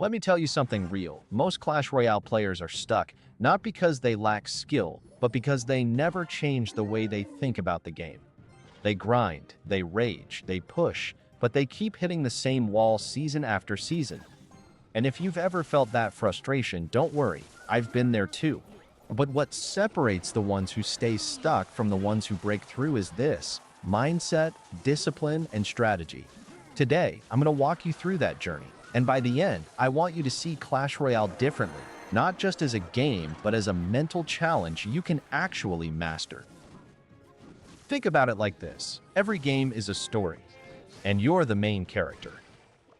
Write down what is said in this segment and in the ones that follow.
Let me tell you something real. Most Clash Royale players are stuck, not because they lack skill, but because they never change the way they think about the game. They grind, they rage, they push, but they keep hitting the same wall season after season. And if you've ever felt that frustration, don't worry, I've been there too. But what separates the ones who stay stuck from the ones who break through is this: mindset, discipline, and strategy. Today, I'm going to walk you through that journey. And by the end, I want you to see Clash Royale differently, not just as a game, but as a mental challenge you can actually master. Think about it like this: every game is a story, and you're the main character.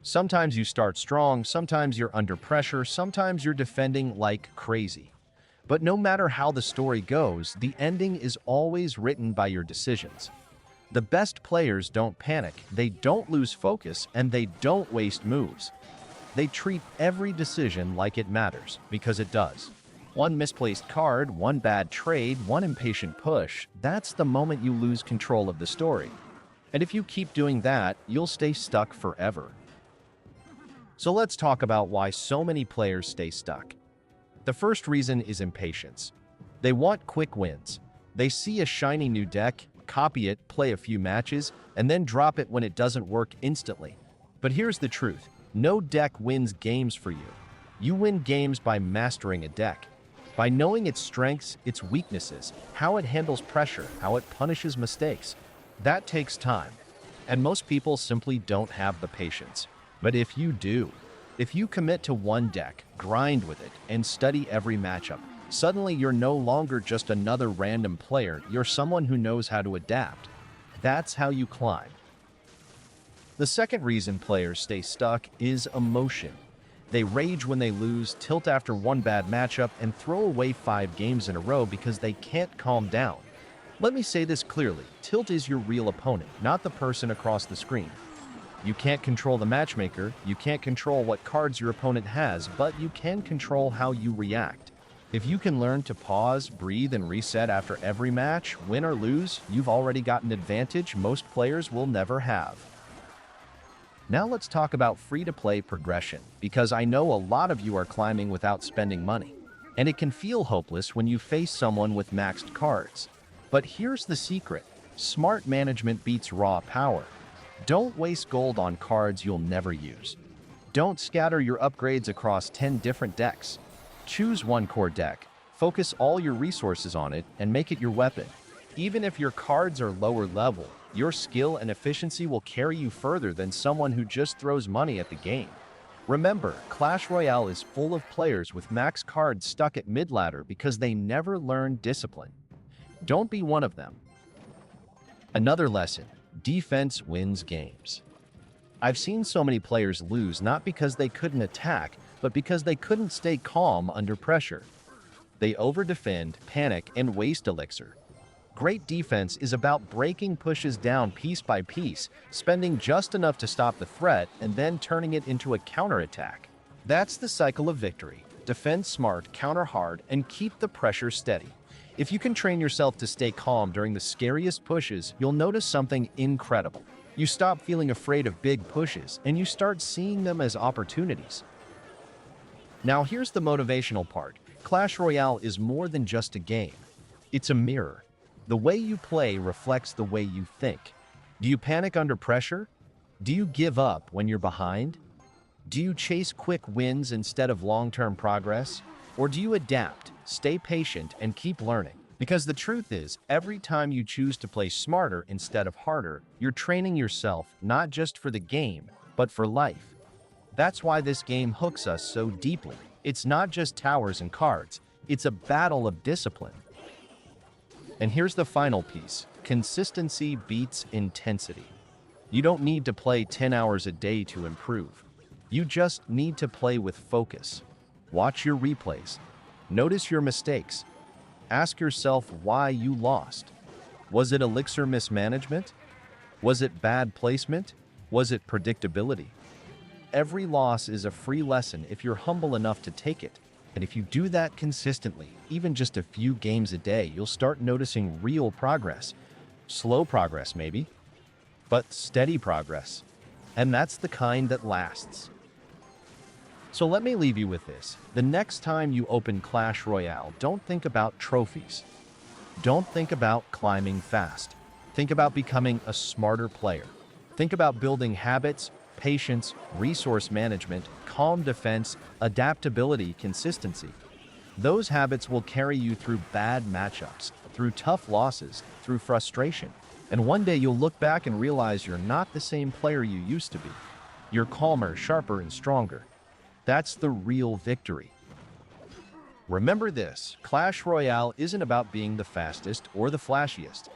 Sometimes you start strong, sometimes you're under pressure, sometimes you're defending like crazy. But no matter how the story goes, the ending is always written by your decisions. The best players don't panic, they don't lose focus, and they don't waste moves. They treat every decision like it matters, because it does. One misplaced card, one bad trade, one impatient push, that's the moment you lose control of the story. And if you keep doing that, you'll stay stuck forever. So let's talk about why so many players stay stuck. The first reason is impatience. They want quick wins. They see a shiny new deck, copy it, play a few matches, and then drop it when it doesn't work instantly. But here's the truth: no deck wins games for you. You win games by mastering a deck, by knowing its strengths, its weaknesses, how it handles pressure, how it punishes mistakes. That takes time, and most people simply don't have the patience. But if you do, if you commit to one deck, grind with it, and study every matchup, suddenly you're no longer just another random player, you're someone who knows how to adapt. That's how you climb. The second reason players stay stuck is emotion. They rage when they lose, tilt after one bad matchup, and throw away 5 games in a row because they can't calm down. Let me say this clearly: tilt is your real opponent, not the person across the screen. You can't control the matchmaker, you can't control what cards your opponent has, but you can control how you react. If you can learn to pause, breathe, and reset after every match, win or lose, you've already got an advantage most players will never have. Now let's talk about free-to-play progression, because I know a lot of you are climbing without spending money, and it can feel hopeless when you face someone with maxed cards. But here's the secret: smart management beats raw power. Don't waste gold on cards you'll never use. Don't scatter your upgrades across 10 different decks. Choose one core deck, focus all your resources on it, and make it your weapon. Even if your cards are lower level, your skill and efficiency will carry you further than someone who just throws money at the game. Remember, Clash Royale is full of players with max cards stuck at mid-ladder because they never learned discipline. Don't be one of them. Another lesson: defense wins games. I've seen so many players lose not because they couldn't attack, but because they couldn't stay calm under pressure. They overdefend, panic, and waste elixir. Great defense is about breaking pushes down piece by piece, spending just enough to stop the threat, and then turning it into a counterattack. That's the cycle of victory. Defend smart, counter hard, and keep the pressure steady. If you can train yourself to stay calm during the scariest pushes, you'll notice something incredible. You stop feeling afraid of big pushes, and you start seeing them as opportunities. Now here's the motivational part. Clash Royale is more than just a game. It's a mirror. The way you play reflects the way you think. Do you panic under pressure? Do you give up when you're behind? Do you chase quick wins instead of long-term progress? Or do you adapt, stay patient, and keep learning? Because the truth is, every time you choose to play smarter instead of harder, you're training yourself not just for the game, but for life. That's why this game hooks us so deeply. It's not just towers and cards, it's a battle of discipline. And here's the final piece: consistency beats intensity. You don't need to play 10 hours a day to improve. You just need to play with focus. Watch your replays. Notice your mistakes. Ask yourself why you lost. Was it elixir mismanagement? Was it bad placement? Was it predictability? Every loss is a free lesson if you're humble enough to take it. And if you do that consistently, even just a few games a day, you'll start noticing real progress. Slow progress, maybe, but steady progress. And that's the kind that lasts. So let me leave you with this. The next time you open Clash Royale, don't think about trophies. Don't think about climbing fast. Think about becoming a smarter player. Think about building habits, patience, resource management, calm defense, adaptability, consistency. Those habits will carry you through bad matchups, through tough losses, through frustration. And one day you'll look back and realize you're not the same player you used to be. You're calmer, sharper, and stronger. That's the real victory. Remember this, Clash Royale isn't about being the fastest or the flashiest.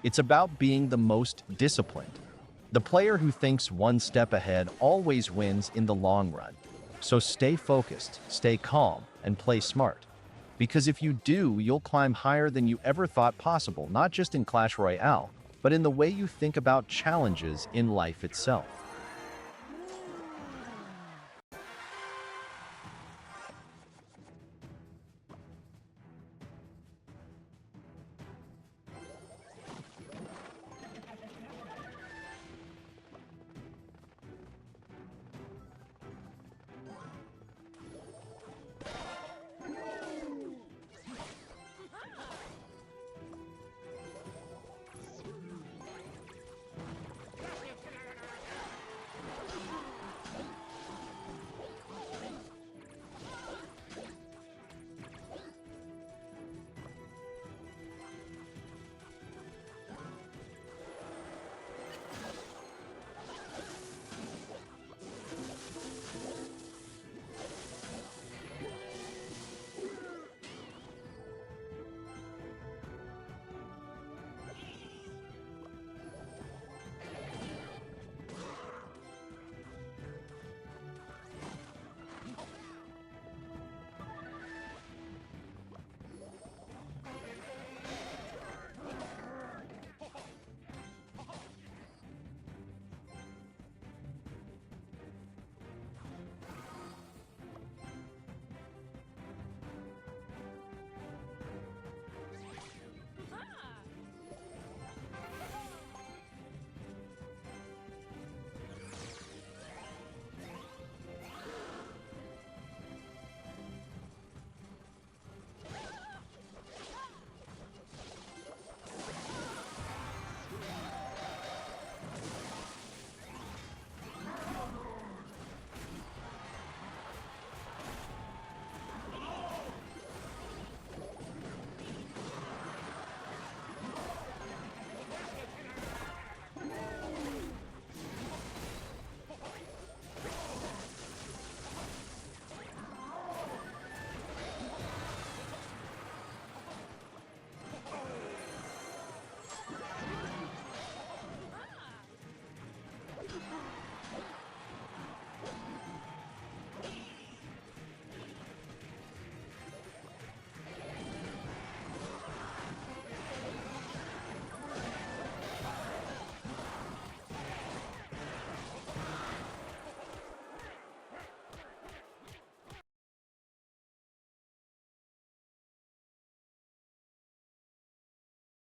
It's about being the most disciplined. The player who thinks one step ahead always wins in the long run. So stay focused, stay calm, and play smart. Because if you do, you'll climb higher than you ever thought possible, not just in Clash Royale, but in the way you think about challenges in life itself.